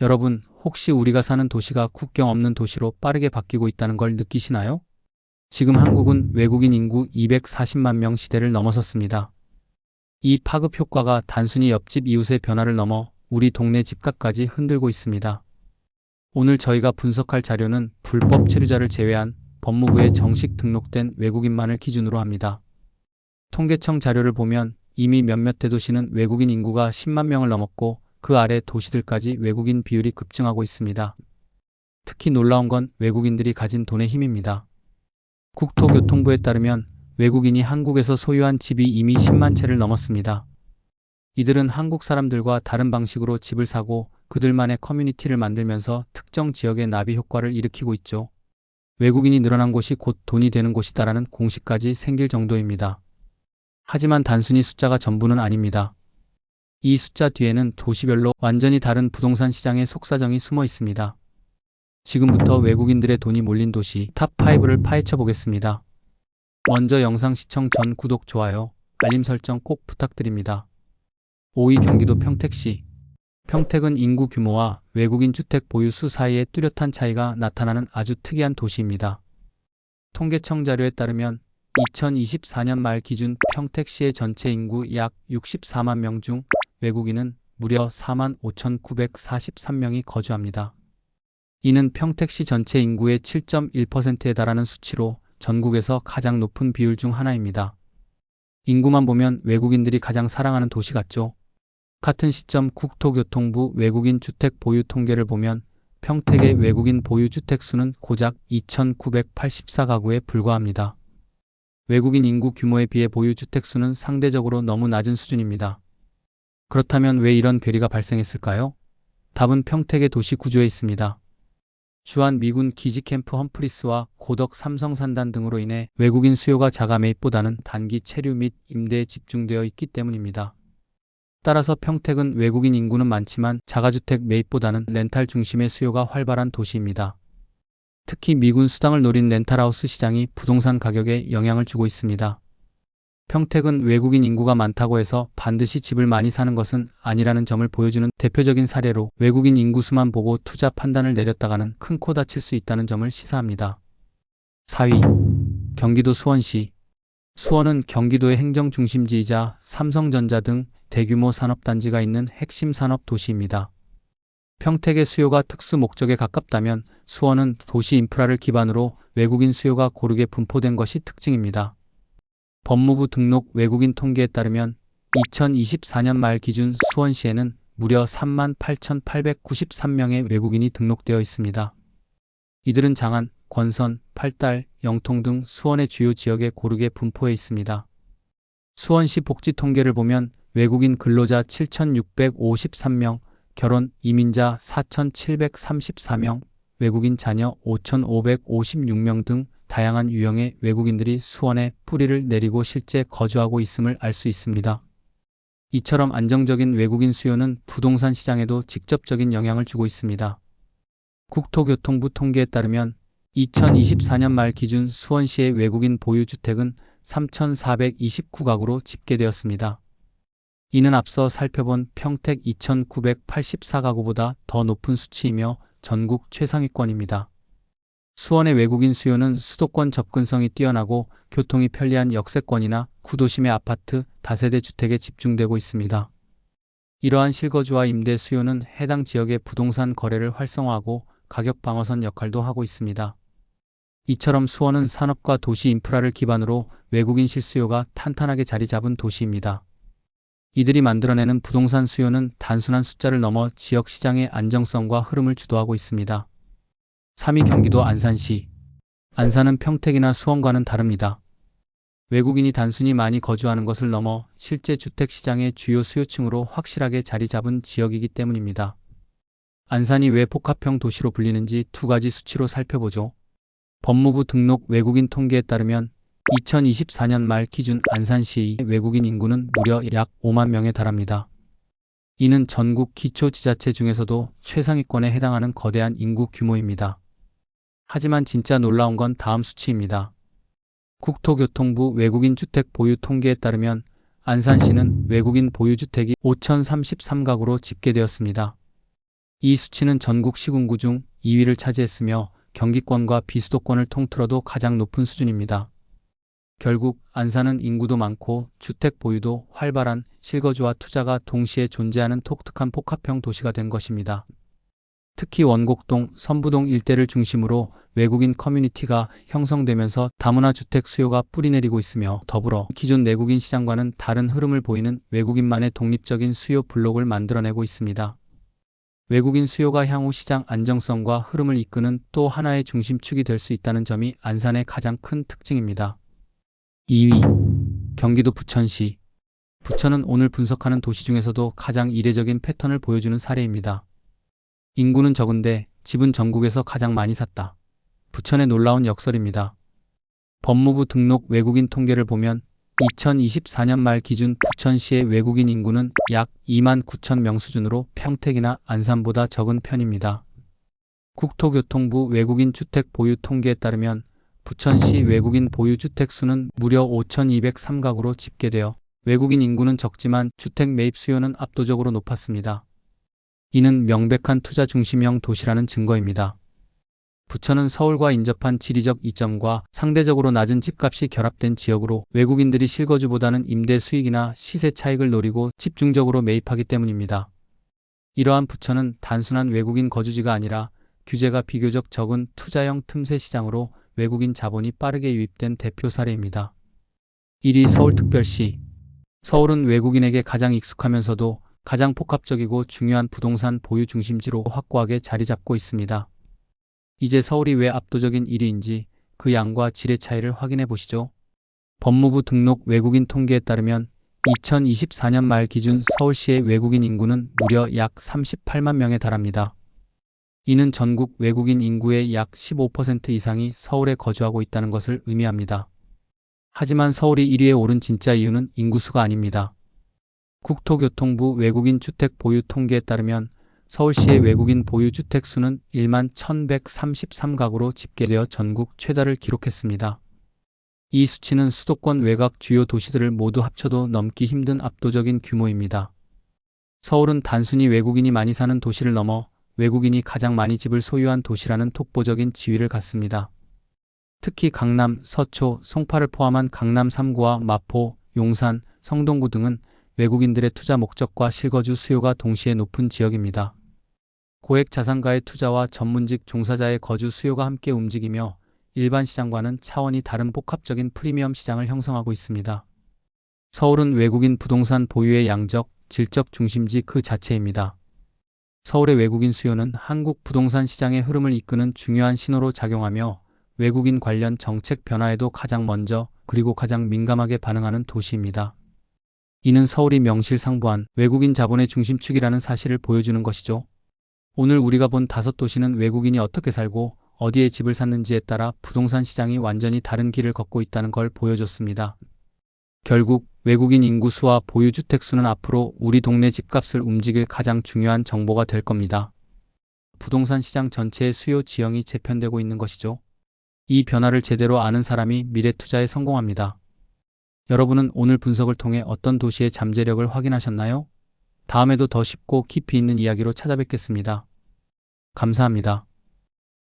여러분, 혹시 우리가 사는 도시가 국경 없는 도시로 빠르게 바뀌고 있다는 걸 느끼시나요? 지금 한국은 외국인 인구 240만 명 시대를 넘어섰습니다. 이 파급 효과가 단순히 옆집 이웃의 변화를 넘어 우리 동네 집값까지 흔들고 있습니다. 오늘 저희가 분석할 자료는 불법 체류자를 제외한 법무부에 정식 등록된 외국인만을 기준으로 합니다. 통계청 자료를 보면 이미 몇몇 대도시는 외국인 인구가 10만 명을 넘었고 그 아래 도시들까지 외국인 비율이 급증하고 있습니다. 특히 놀라운 건 외국인들이 가진 돈의 힘입니다. 국토교통부에 따르면 외국인이 한국에서 소유한 집이 이미 10만 채를 넘었습니다. 이들은 한국 사람들과 다른 방식으로 집을 사고 그들만의 커뮤니티를 만들면서 특정 지역의 나비 효과를 일으키고 있죠. 외국인이 늘어난 곳이 곧 돈이 되는 곳이다라는 공식까지 생길 정도입니다. 하지만 단순히 숫자가 전부는 아닙니다. 이 숫자 뒤에는 도시별로 완전히 다른 부동산 시장의 속사정이 숨어 있습니다. 지금부터 외국인들의 돈이 몰린 도시 탑5를 파헤쳐 보겠습니다. 먼저 영상 시청 전 구독, 좋아요, 알림 설정 꼭 부탁드립니다. 5위 경기도 평택시. 평택은 인구 규모와 외국인 주택 보유 수 사이에 뚜렷한 차이가 나타나는 아주 특이한 도시입니다. 통계청 자료에 따르면 2024년 말 기준 평택시의 전체 인구 약 64만 명 중 외국인은 무려 45,943명이 거주합니다. 이는 평택시 전체 인구의 7.1%에 달하는 수치로 전국에서 가장 높은 비율 중 하나입니다. 인구만 보면 외국인들이 가장 사랑하는 도시 같죠? 같은 시점 국토교통부 외국인 주택 보유 통계를 보면 평택의 외국인 보유 주택 수는 고작 2,984가구에 불과합니다. 외국인 인구 규모에 비해 보유 주택 수는 상대적으로 너무 낮은 수준입니다. 그렇다면 왜 이런 괴리가 발생했을까요? 답은 평택의 도시 구조에 있습니다. 주한 미군 기지 캠프 험프리스와 고덕 삼성산단 등으로 인해 외국인 수요가 자가 매입보다는 단기 체류 및 임대에 집중되어 있기 때문입니다. 따라서 평택은 외국인 인구는 많지만 자가주택 매입보다는 렌탈 중심의 수요가 활발한 도시입니다. 특히 미군 수당을 노린 렌탈하우스 시장이 부동산 가격에 영향을 주고 있습니다. 평택은 외국인 인구가 많다고 해서 반드시 집을 많이 사는 것은 아니라는 점을 보여주는 대표적인 사례로 외국인 인구수만 보고 투자 판단을 내렸다가는 큰 코 다칠 수 있다는 점을 시사합니다. 4위. 경기도 수원시. 수원은 경기도의 행정중심지이자 삼성전자 등 대규모 산업단지가 있는 핵심 산업 도시입니다. 평택의 수요가 특수 목적에 가깝다면 수원은 도시 인프라를 기반으로 외국인 수요가 고르게 분포된 것이 특징입니다. 법무부 등록 외국인 통계에 따르면 2024년 말 기준 수원시에는 무려 38,893명의 외국인이 등록되어 있습니다. 이들은 장안, 권선, 팔달, 영통 등 수원의 주요 지역에 고르게 분포해 있습니다. 수원시 복지 통계를 보면 외국인 근로자 7,653명, 결혼, 이민자 4,734명, 외국인 자녀 5,556명 등 다양한 유형의 외국인들이 수원에 뿌리를 내리고 실제 거주하고 있음을 알 수 있습니다. 이처럼 안정적인 외국인 수요는 부동산 시장에도 직접적인 영향을 주고 있습니다. 국토교통부 통계에 따르면 2024년 말 기준 수원시의 외국인 보유주택은 3,429가구로 집계되었습니다. 이는 앞서 살펴본 평택 2,984가구보다 더 높은 수치이며 전국 최상위권입니다. 수원의 외국인 수요는 수도권 접근성이 뛰어나고 교통이 편리한 역세권이나 구도심의 아파트, 다세대 주택에 집중되고 있습니다. 이러한 실거주와 임대 수요는 해당 지역의 부동산 거래를 활성화하고 가격 방어선 역할도 하고 있습니다. 이처럼 수원은 산업과 도시 인프라를 기반으로 외국인 실수요가 탄탄하게 자리 잡은 도시입니다. 이들이 만들어내는 부동산 수요는 단순한 숫자를 넘어 지역 시장의 안정성과 흐름을 주도하고 있습니다. 3위 경기도 안산시. 안산은 평택이나 수원과는 다릅니다. 외국인이 단순히 많이 거주하는 것을 넘어 실제 주택시장의 주요 수요층으로 확실하게 자리 잡은 지역이기 때문입니다. 안산이 왜 복합형 도시로 불리는지 두 가지 수치로 살펴보죠. 법무부 등록 외국인 통계에 따르면 2024년 말 기준 안산시의 외국인 인구는 무려 약 5만 명에 달합니다. 이는 전국 기초지자체 중에서도 최상위권에 해당하는 거대한 인구 규모입니다. 하지만 진짜 놀라운 건 다음 수치입니다. 국토교통부 외국인 주택 보유 통계에 따르면 안산시는 외국인 보유주택이 5,033가구로 집계되었습니다. 이 수치는 전국 시군구 중 2위를 차지했으며 경기권과 비수도권을 통틀어도 가장 높은 수준입니다. 결국 안산은 인구도 많고 주택 보유도 활발한 실거주와 투자가 동시에 존재하는 독특한 복합형 도시가 된 것입니다. 특히 원곡동, 선부동 일대를 중심으로 외국인 커뮤니티가 형성되면서 다문화 주택 수요가 뿌리내리고 있으며 더불어 기존 내국인 시장과는 다른 흐름을 보이는 외국인만의 독립적인 수요 블록을 만들어내고 있습니다. 외국인 수요가 향후 시장 안정성과 흐름을 이끄는 또 하나의 중심축이 될 수 있다는 점이 안산의 가장 큰 특징입니다. 2위, 경기도 부천시. 부천은 오늘 분석하는 도시 중에서도 가장 이례적인 패턴을 보여주는 사례입니다. 인구는 적은데 집은 전국에서 가장 많이 샀다. 부천의 놀라운 역설입니다. 법무부 등록 외국인 통계를 보면 2024년 말 기준 부천시의 외국인 인구는 약 2만 9천 명 수준으로 평택이나 안산보다 적은 편입니다. 국토교통부 외국인 주택 보유 통계에 따르면 부천시 외국인 보유 주택 수는 무려 5,203가구로 집계되어 외국인 인구는 적지만 주택 매입 수요는 압도적으로 높았습니다. 이는 명백한 투자 중심형 도시라는 증거입니다. 부천은 서울과 인접한 지리적 이점과 상대적으로 낮은 집값이 결합된 지역으로 외국인들이 실거주보다는 임대 수익이나 시세 차익을 노리고 집중적으로 매입하기 때문입니다. 이러한 부천은 단순한 외국인 거주지가 아니라 규제가 비교적 적은 투자형 틈새 시장으로 외국인 자본이 빠르게 유입된 대표 사례입니다. 1위 서울특별시. 서울은 외국인에게 가장 익숙하면서도 가장 복합적이고 중요한 부동산 보유 중심지로 확고하게 자리 잡고 있습니다. 이제 서울이 왜 압도적인 1위인지 그 양과 질의 차이를 확인해 보시죠. 법무부 등록 외국인 통계에 따르면 2024년 말 기준 서울시의 외국인 인구는 무려 약 38만 명에 달합니다. 이는 전국 외국인 인구의 약 15% 이상이 서울에 거주하고 있다는 것을 의미합니다. 하지만 서울이 1위에 오른 진짜 이유는 인구수가 아닙니다. 국토교통부 외국인 주택 보유 통계에 따르면 서울시의 외국인 보유 주택 수는 1만 1,133가구로 집계되어 전국 최다를 기록했습니다. 이 수치는 수도권 외곽 주요 도시들을 모두 합쳐도 넘기 힘든 압도적인 규모입니다. 서울은 단순히 외국인이 많이 사는 도시를 넘어 외국인이 가장 많이 집을 소유한 도시라는 독보적인 지위를 갖습니다. 특히 강남, 서초, 송파를 포함한 강남 3구와 마포, 용산, 성동구 등은 외국인들의 투자 목적과 실거주 수요가 동시에 높은 지역입니다. 고액 자산가의 투자와 전문직 종사자의 거주 수요가 함께 움직이며 일반 시장과는 차원이 다른 복합적인 프리미엄 시장을 형성하고 있습니다. 서울은 외국인 부동산 보유의 양적, 질적 중심지 그 자체입니다. 서울의 외국인 수요는 한국 부동산 시장의 흐름을 이끄는 중요한 신호로 작용하며 외국인 관련 정책 변화에도 가장 먼저 그리고 가장 민감하게 반응하는 도시입니다. 이는 서울이 명실상부한 외국인 자본의 중심축이라는 사실을 보여주는 것이죠. 오늘 우리가 본 5도시는 외국인이 어떻게 살고 어디에 집을 샀는지에 따라 부동산 시장이 완전히 다른 길을 걷고 있다는 걸 보여줬습니다. 결국 외국인 인구수와 보유주택 수는 앞으로 우리 동네 집값을 움직일 가장 중요한 정보가 될 겁니다. 부동산 시장 전체의 수요 지형이 재편되고 있는 것이죠. 이 변화를 제대로 아는 사람이 미래 투자에 성공합니다. 여러분은 오늘 분석을 통해 어떤 도시의 잠재력을 확인하셨나요? 다음에도 더 쉽고 깊이 있는 이야기로 찾아뵙겠습니다. 감사합니다.